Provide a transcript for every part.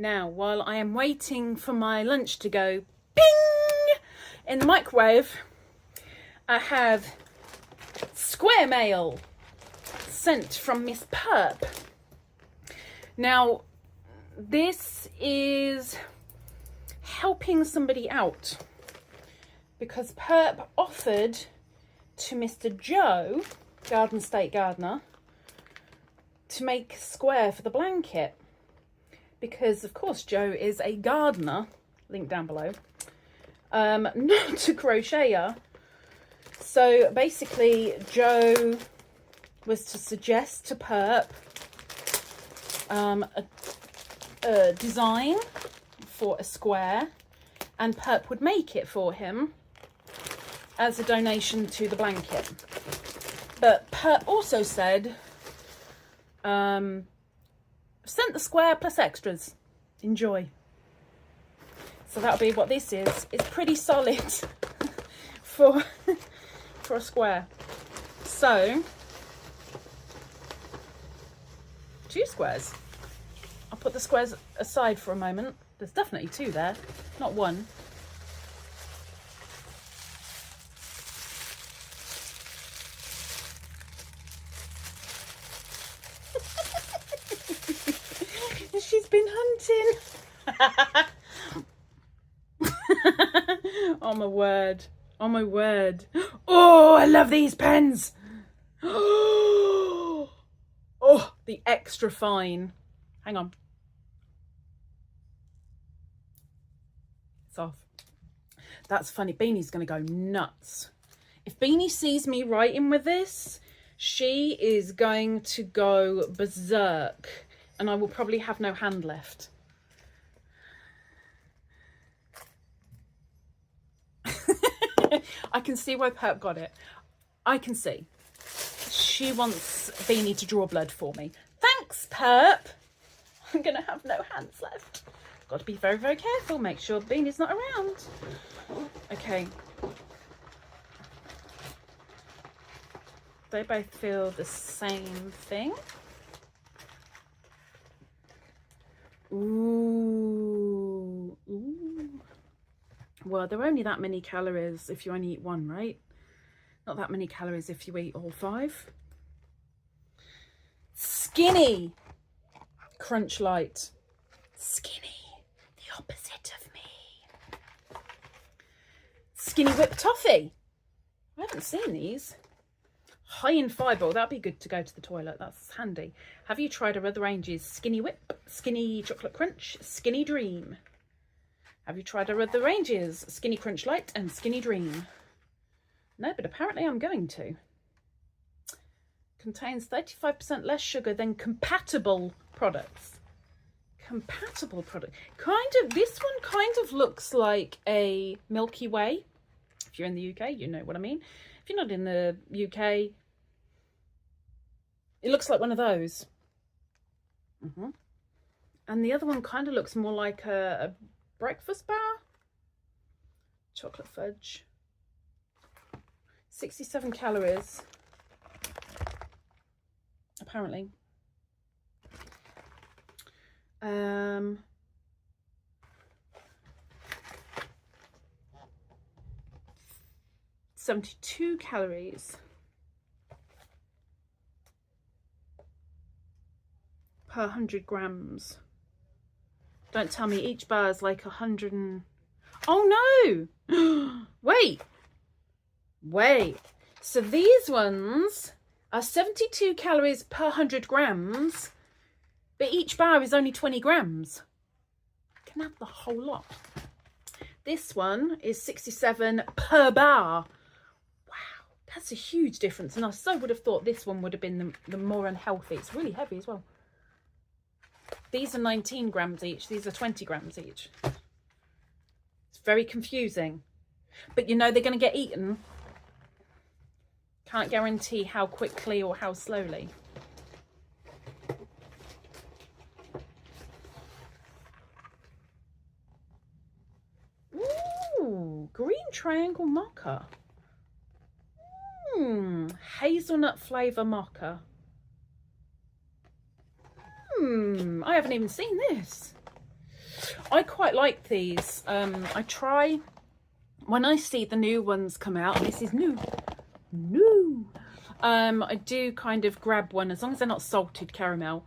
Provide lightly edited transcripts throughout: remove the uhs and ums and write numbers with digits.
Now, while I am waiting for my lunch to go ping in the microwave, I have square mail sent from Miss Purp. Now, this is helping somebody out because Purp offered to Mr. Joe, Garden State Gardener, to make a square for the blanket. Because, of course, Joe is a gardener, link down below, not a crocheter. So, basically, Joe was to suggest to Purp a design for a square, and Purp would make it for him as a donation to the blanket. But Purp also said, sent the square plus extras. Enjoy. So that'll be what this is. It's pretty solid for a square. So 2 squares. I'll put the squares aside for a moment. There's definitely 2 there, not 1. She's been hunting. Oh my word. Oh my word. Oh, I love these pens. Oh, the extra fine. Hang on. It's off. That's funny. Beany's going to go nuts. If Beany sees me writing with this, she is going to go berserk. And I will probably have no hand left. I can see why Purp got it. I can see. She wants Beany to draw blood for me. Thanks, Purp. I'm going to have no hands left. Got to be very, very careful. Make sure Beany's not around. Okay. They both feel the same thing. Ooh. Well, there are only that many calories if you only eat 1, right? Not that many calories if you eat all 5. Skinny Crunch Light. Skinny, the opposite of me. Skinny Whip Toffee. I haven't seen these. High in fibre. That'd be good to go to the toilet. That's handy. Have you tried our other ranges? Skinny Whip, Skinny Chocolate Crunch, Skinny Dream. Have you tried our other ranges? Skinny Crunch Light and Skinny Dream. No, but apparently I'm going to. Contains 35% less sugar than compatible products. Compatible product. This one kind of looks like a Milky Way. If you're in the UK, you know what I mean. If you're not in the UK, it looks like one of those. And the other one kind of looks more like a breakfast bar. Chocolate fudge. 67 calories. Apparently. 72 calories per 100 grams. Don't tell me each bar is like 100 and... Oh no! Wait. So these ones are 72 calories per 100 grams, but each bar is only 20 grams. I can have the whole lot. This one is 67 per bar. Wow, that's a huge difference. And I so would have thought this one would have been the more unhealthy. It's really heavy as well. These are 19 grams each. These are 20 grams each. It's very confusing. But you know they're going to get eaten. Can't guarantee how quickly or how slowly. Ooh, green triangle mocha. Hazelnut flavour mocha. I haven't even seen this. I quite like these. I try, when I see the new ones come out, and this is new, I do kind of grab one, as long as they're not salted caramel,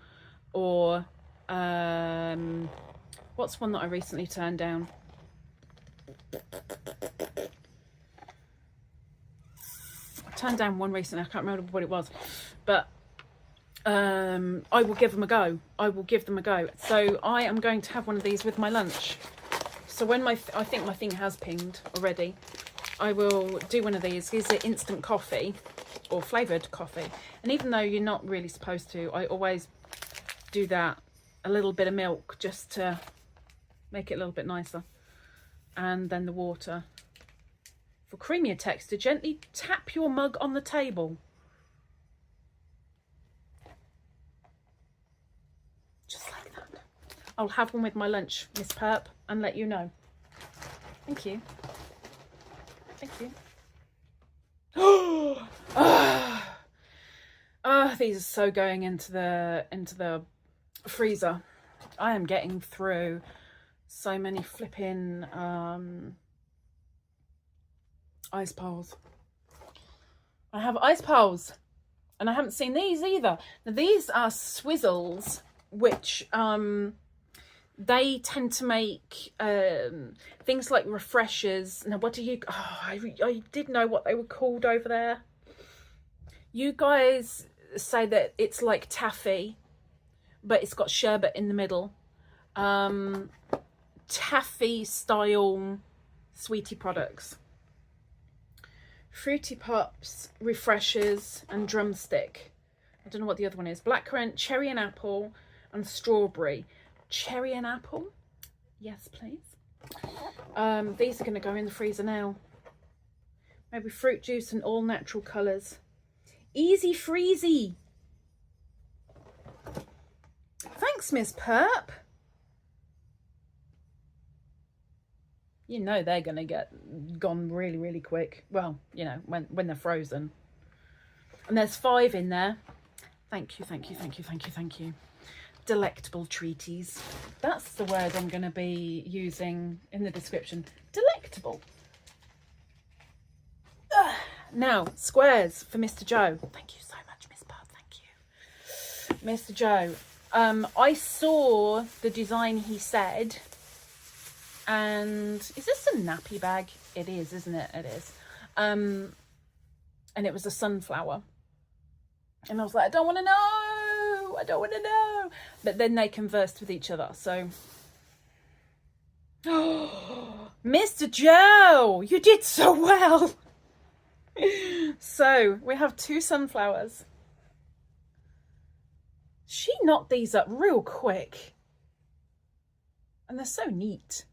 or what's one that I recently turned down? I turned down one recently, I can't remember what it was, but I will give them a go. I will give them a go. So I am going to have one of these with my lunch. So when I think my thing has pinged already, I will do one of these. These are instant coffee or flavoured coffee. And even though you're not really supposed to, I always do that. A little bit of milk just to make it a little bit nicer. And then the water. For creamier texture, gently tap your mug on the table. Just like that. I'll have one with my lunch, Miss Purp, and let you know. Thank you. Thank you. These are so going into the freezer. I am getting through so many flipping ice poles. I have ice poles, and I haven't seen these either. Now these are swizzles, which they tend to make things like refreshers. Now what do you, I did know what they were called over there. You guys say that it's like taffy, but it's got sherbet in the middle. Taffy style sweetie products. Fruity Pops, refreshers, and drumstick. I don't know what the other one is. Blackcurrant, cherry and apple, and strawberry. Cherry and apple? Yes, please. These are going to go in the freezer now. Maybe fruit juice and all natural colours. Easy freezy. Thanks, Miss Purp. You know they're going to get gone really, really quick. Well, you know, when they're frozen. And there's 5 in there. Thank you, thank you, thank you, thank you, thank you. Delectable treaties. That's the word I'm going to be using in the description. Delectable. Now, squares for Mr. Joe. Thank you so much, Miss Purp. Thank you. Mr. Joe. I saw the design he said. And is this a nappy bag? It is, isn't it? It is. And it was a sunflower. And I was like, I don't want to know. I don't want to know. But then they conversed with each other. So, Mr. Joe, you did so well. So we have 2 sunflowers. She knocked these up real quick. And they're so neat.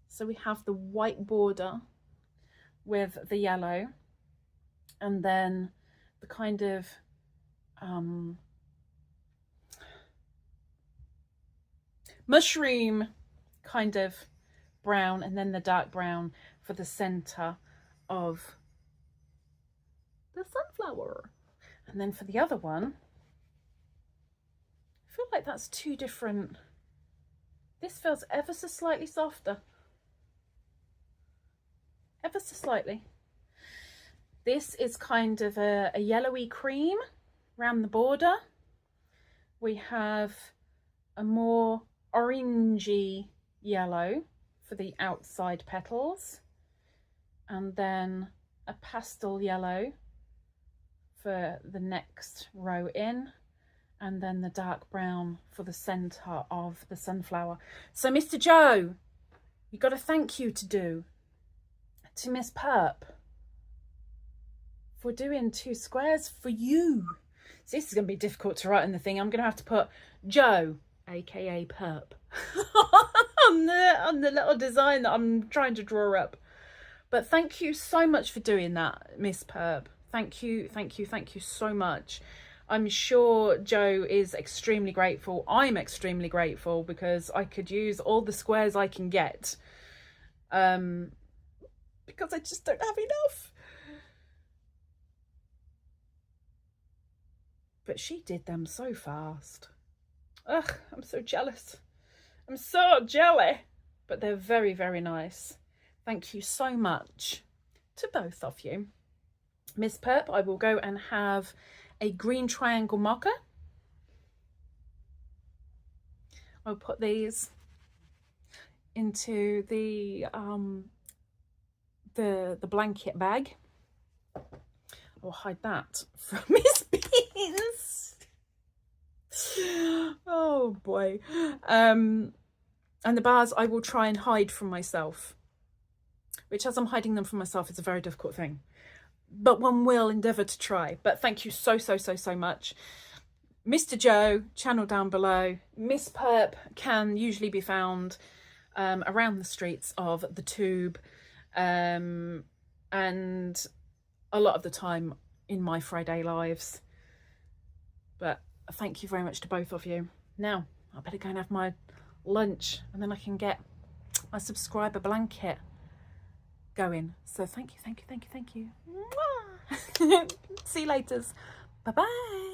So we have the white border with the yellow, and then the kind of mushroom kind of brown, and then the dark brown for the center of the sunflower. And then for the other one, I feel like that's 2 different. This feels ever so slightly softer. Ever so slightly. This is kind of a yellowy cream around the border. We have a more orangey yellow for the outside petals, and then a pastel yellow for the next row in, and then the dark brown for the center of the sunflower. So Mr. Joe, you got a thank you to do to Miss Purp for doing 2 squares for you. So this is going to be difficult to write in the thing. I'm going to have to put Joe, aka Purp, on the little design that I'm trying to draw up. But thank you so much for doing that, Miss Purp. Thank you, thank you, thank you so much. I'm sure Joe is extremely grateful. I'm extremely grateful because I could use all the squares I can get. Because I just don't have enough. But she did them so fast. Ugh, I'm so jealous. I'm so jelly. But they're very, very nice. Thank you so much to both of you. Miss Purp, I will go and have a green triangle marker. I'll put these into the blanket bag. I'll hide that from Miss Beans. Oh boy. And the bars I will try and hide from myself, which, as I'm hiding them from myself, is a very difficult thing, but one will endeavour to try. But thank you so much. Mr. Joe, channel down below. Miss Purp can usually be found around the streets of the Tube, and a lot of the time in my Friday lives. But thank you very much to both of you. Now I better go and have my lunch, and then I can get my subscriber blanket going. So thank you. Mwah! See you later. Bye bye.